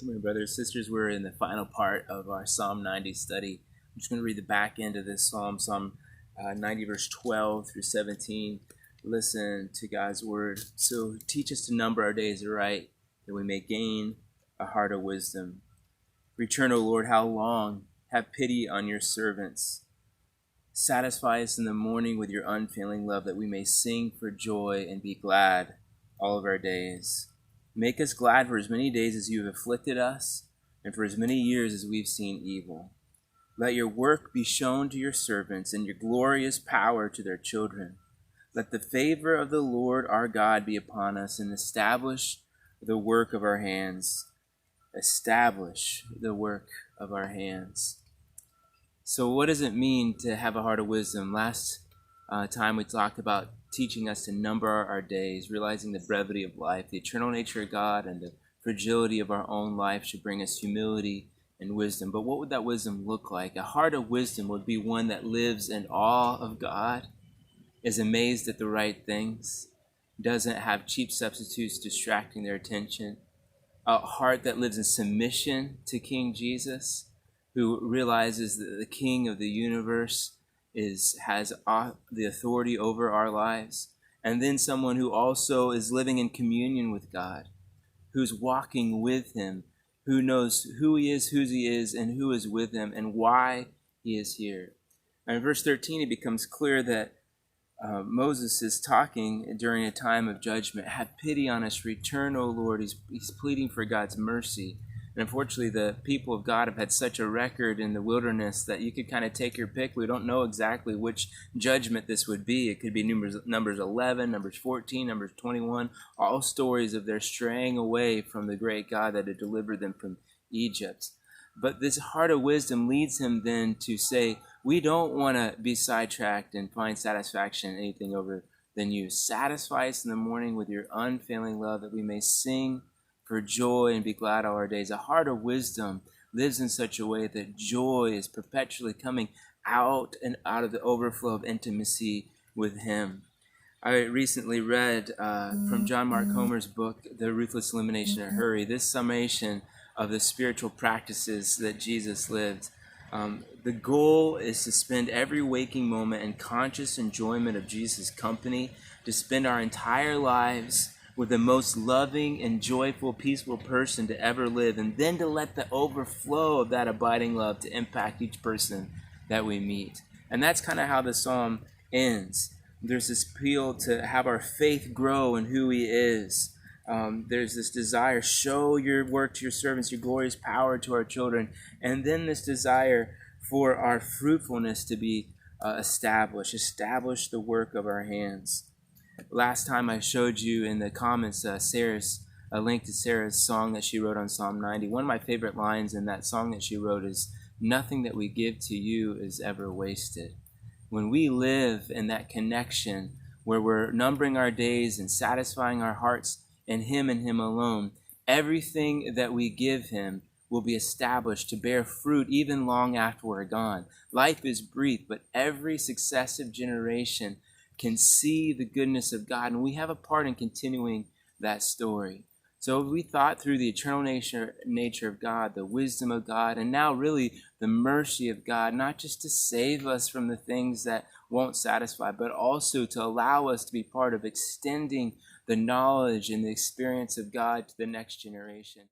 Good morning, brothers and sisters. We're in the final part of our Psalm 90 study. I'm just going to read the back end of this Psalm 90, verse 12 through 17. Listen to God's word. So teach us to number our days aright, that we may gain a heart of wisdom. Return, O Lord, how long? Have pity on your servants. Satisfy us in the morning with your unfailing love, that we may sing for joy and be glad all of our days. Make us glad for as many days as you have afflicted us, and for as many years as we've seen evil. Let your work be shown to your servants, and your glorious power to their children. Let the favor of the Lord our God be upon us, and establish the work of our hands. Establish the work of our hands. So what does it mean to have a heart of wisdom? Last time we talked about teaching us to number our days, realizing the brevity of life, the eternal nature of God, and the fragility of our own life should bring us humility and wisdom. But what would that wisdom look like? A heart of wisdom would be one that lives in awe of God, is amazed at the right things, doesn't have cheap substitutes distracting their attention. A heart that lives in submission to King Jesus, who realizes that the King of the universe has the authority over our lives. And then someone who also is living in communion with God, who's walking with him, who knows who he is, whose he is, and who is with him, and why he is here. And in verse 13, it becomes clear that Moses is talking during a time of judgment. Have pity on us, return, O Lord. He's pleading for God's mercy. And unfortunately, the people of God have had such a record in the wilderness that you could kind of take your pick. We don't know exactly which judgment this would be. It could be Numbers 11, Numbers 14, Numbers 21, all stories of their straying away from the great God that had delivered them from Egypt. But this heart of wisdom leads him then to say, we don't want to be sidetracked and find satisfaction in anything other than you. Satisfy us in the morning with your unfailing love, that we may sing for joy and be glad all our days. A heart of wisdom lives in such a way that joy is perpetually coming out and out of the overflow of intimacy with him. I recently read from John Mark Comer's book, The Ruthless Elimination of Hurry, this summation of the spiritual practices that Jesus lived. The goal is to spend every waking moment in conscious enjoyment of Jesus' company, to spend our entire lives with the most loving and joyful, peaceful person to ever live, and then to let the overflow of that abiding love to impact each person that we meet. And that's kind of how the psalm ends. There's this appeal to have our faith grow in who he is. There's this desire, show your work to your servants, your glorious power to our children, and then this desire for our fruitfulness to be established, establish the work of our hands. Last time I showed you in the comments a link to Sarah's song that she wrote on Psalm 90. One of my favorite lines in that song that she wrote is, "Nothing that we give to you is ever wasted." When we live in that connection where we're numbering our days and satisfying our hearts in him and him alone, everything that we give him will be established to bear fruit even long after we're gone. Life is brief, but every successive generation can see the goodness of God, and we have a part in continuing that story. So we thought through the eternal nature of God, the wisdom of God, and now really the mercy of God, not just to save us from the things that won't satisfy, but also to allow us to be part of extending the knowledge and the experience of God to the next generation.